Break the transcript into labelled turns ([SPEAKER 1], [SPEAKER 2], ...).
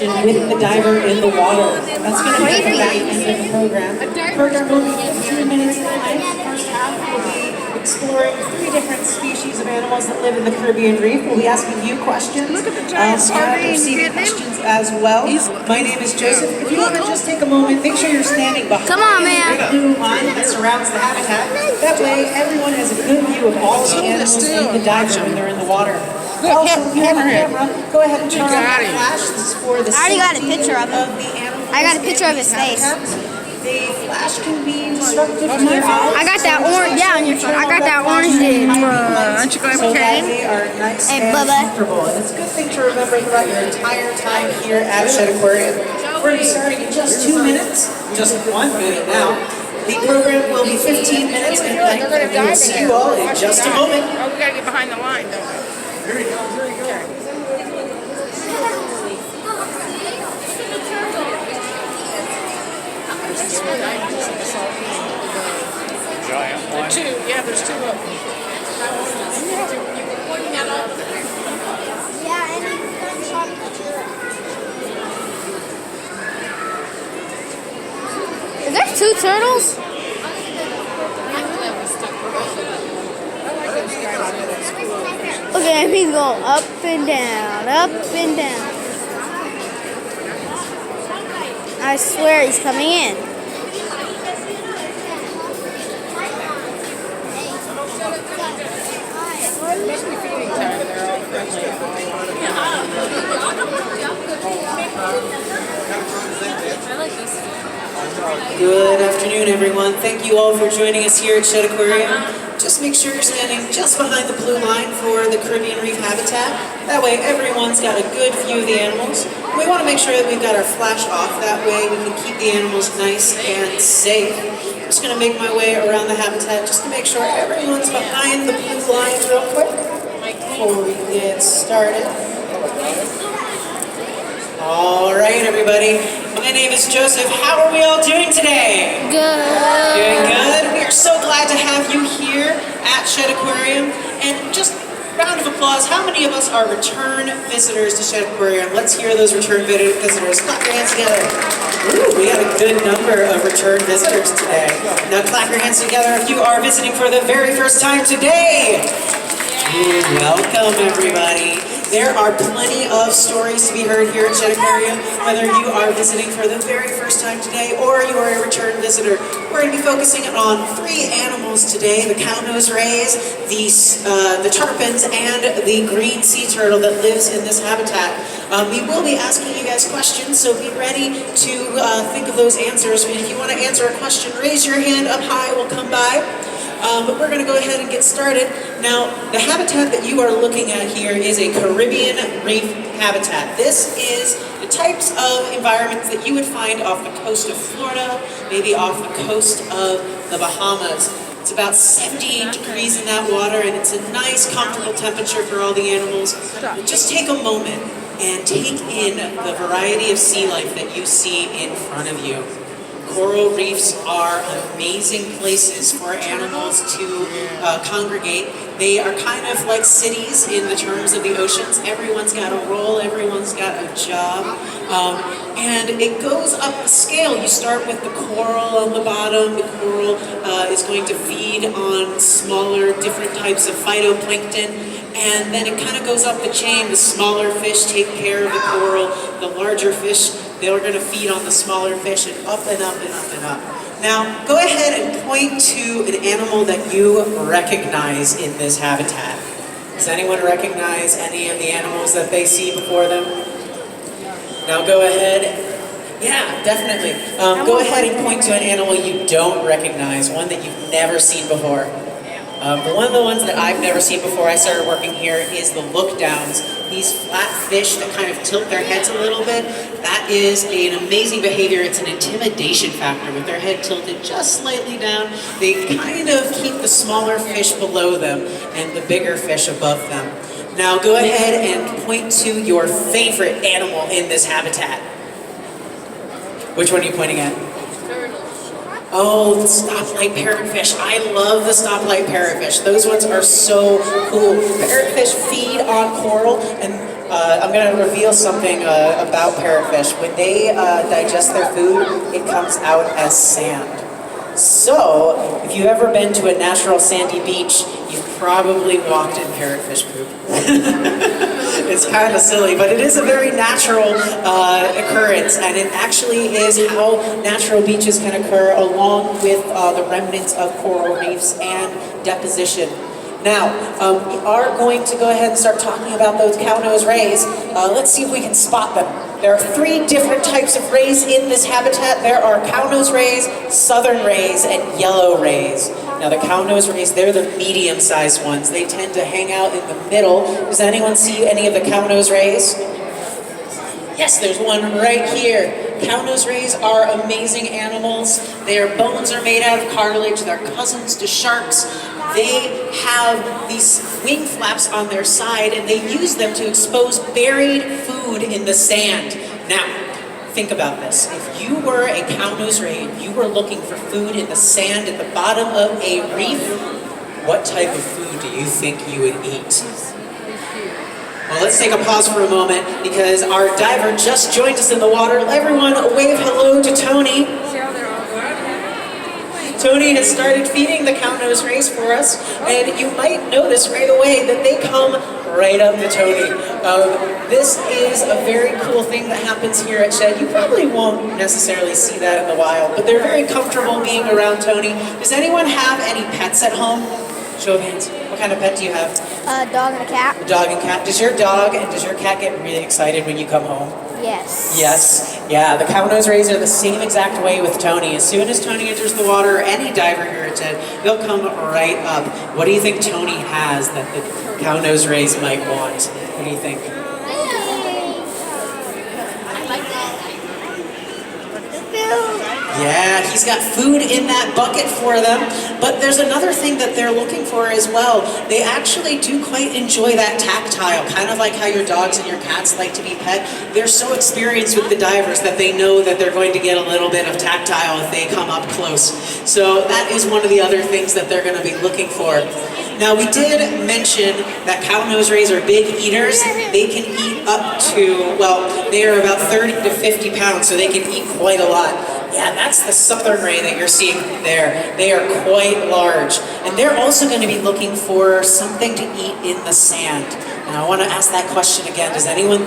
[SPEAKER 1] with the diver in the water. That's going to be the back end of the program. The program will be 15 minutes in length. First half will be exploring 3 different species of animals that live in the Caribbean Reef. We'll be asking you questions.
[SPEAKER 2] Look at the giant sardine,
[SPEAKER 1] receiving questions as well. My name is Joseph. If you want to just take a moment, make sure you're standing behind the blue line that surrounds the habitat. That way, everyone has a good view of all of the animals in the diver when they're in the water. Also, if you have a camera, go ahead and turn on that flash. This is for the
[SPEAKER 3] I already got a picture of him.
[SPEAKER 1] the animals.
[SPEAKER 3] I got a picture of his face.
[SPEAKER 1] The flash can be disruptive to their eyes.
[SPEAKER 3] I got that orange. Yeah, on your phone. I got that orange dude.
[SPEAKER 2] Aren't you glad we came?
[SPEAKER 1] They are nice
[SPEAKER 3] Hey,
[SPEAKER 1] and
[SPEAKER 3] Bubba.
[SPEAKER 1] comfortable. And it's a good thing to remember throughout your entire time here at Shedd Aquarium. We're going to be starting in just 2 minutes. Just 1 minute now. The program will be 15 minutes in length, and we will see you all in just a moment.
[SPEAKER 2] Oh, we gotta get behind the line, don't we?
[SPEAKER 4] Here he comes, here he goes. Giant one.
[SPEAKER 2] 2, yeah, there's 2 of them.
[SPEAKER 3] Yeah, and he's shot. Is there 2 turtles? Look at him, he's going up and down, up and down. I swear he's coming in.
[SPEAKER 2] Must be feeding time, they're all friendly.
[SPEAKER 1] Good afternoon, everyone. Thank you all for joining us here at Shedd Aquarium. Just make sure you're standing just behind the blue line for the Caribbean Reef habitat. That way everyone's got a good view of the animals. We want to make sure that we've got our flash off. That way we can keep the animals nice and safe. I'm just going to make my way around the habitat just to make sure everyone's behind the blue line real quick before we get started. All right, everybody. My name is Joseph. How are we all doing today?
[SPEAKER 3] Good.
[SPEAKER 1] Doing good. We are so glad to have you here at Shedd Aquarium. And just round of applause. How many of us are return visitors to Shedd Aquarium? Let's hear those return visitors. Clap your hands together. Ooh, we have a good number of return visitors today. Now clap your hands together if you are visiting for the very first time today. Ooh, welcome, everybody. There are plenty of stories to be heard here at Shedd Aquarium, whether you are visiting for the very first time today or you are a return visitor. We're going to be focusing on 3 animals today: the cow-nosed rays, the tarpons, and the green sea turtle that lives in this habitat. We will be asking you guys questions, so be ready to think of those answers. And if you want to answer a question, raise your hand up high, we'll come by. But we're going to go ahead and get started. Now, the habitat that you are looking at here is a Caribbean reef habitat. This is the types of environments that you would find off the coast of Florida, maybe off the coast of the Bahamas. It's about 78 degrees in that water, and it's a nice, comfortable temperature for all the animals. But just take a moment and take in the variety of sea life that you see in front of you. Coral reefs are amazing places for animals to congregate. They are kind of like cities in the terms of the oceans. Everyone's got a role, everyone's got a job, and it goes up the scale. You start with the coral on the bottom. The coral is going to feed on smaller, different types of phytoplankton, and then it kind of goes up the chain. The smaller fish take care of the coral. The larger fish, they're going to feed on the smaller fish, and up and up and up and up. Now, go ahead and point to an animal that you recognize in this habitat. Does anyone recognize any of the animals that they see before them? Now go ahead. Yeah, definitely. Go ahead and point to an animal you don't recognize, one that you've never seen before. One of the ones that I've never seen before I started working here is the look-downs. These flat fish that kind of tilt their heads a little bit, that is an amazing behavior. It's an intimidation factor. With their head tilted just slightly down, they kind of keep the smaller fish below them and the bigger fish above them. Now go ahead and point to your favorite animal in this habitat. Which one are you pointing at? Oh, the stoplight parrotfish. I love the stoplight parrotfish. Those ones are so cool. Parrotfish feed on coral, and I'm going to reveal something about parrotfish. When they digest their food, it comes out as sand. So, if you've ever been to a natural sandy beach, you've probably walked in parrotfish poop. It's kind of silly, but it is a very natural occurrence, and it actually is how natural beaches can occur along with the remnants of coral reefs and deposition. Now, we are going to go ahead and start talking about those cow-nosed rays. Let's see if we can spot them. There are 3 different types of rays in this habitat. There are cow-nosed rays, southern rays, and yellow rays. Now the cow-nosed rays, they're the medium-sized ones. They tend to hang out in the middle. Does anyone see any of the cow-nosed rays? Yes, there's one right here. Cow-nosed rays are amazing animals. Their bones are made out of cartilage. They're cousins to sharks. They have these wing flaps on their side, and they use them to expose buried food in the sand. Now, think about this. If you were a cow-nosed ray and you were looking for food in the sand at the bottom of a reef, what type of food do you think you would eat? Well, let's take a pause for a moment because our diver just joined us in the water. Everyone, wave hello to Tony. Tony has started feeding the cow-nosed rays for us, and you might notice right away that they come right up to Tony. This is a very cool thing that happens here at Shed. You probably won't necessarily see that in the wild, but they're very comfortable being around Tony. Does anyone have any pets at home? Show of hands. What kind of pet do you have?
[SPEAKER 3] A dog and a cat.
[SPEAKER 1] A dog and cat. Does your dog and does your cat get really excited when you come home?
[SPEAKER 3] Yes.
[SPEAKER 1] Yes. Yeah, the cow-nosed rays are the same exact way with Tony. As soon as Tony enters the water, or any diver here at Shed, they'll come right up. What do you think Tony has that the cow-nosed rays might want? What do you think? Yeah, he's got food in that bucket for them. But there's another thing that they're looking for as well. They actually do quite enjoy that tactile, kind of like how your dogs and your cats like to be pet. They're so experienced with the divers that they know that they're going to get a little bit of tactile if they come up close. So that is one of the other things that they're going to be looking for. Now, we did mention that cow-nosed rays are big eaters. They can eat up to, well, they are about 30 to 50 pounds, so they can eat quite a lot. Yeah, that's the southern ray that you're seeing there. They are quite large. And they're also going to be looking for something to eat in the sand. Now, I want to ask that question again. Does anyone think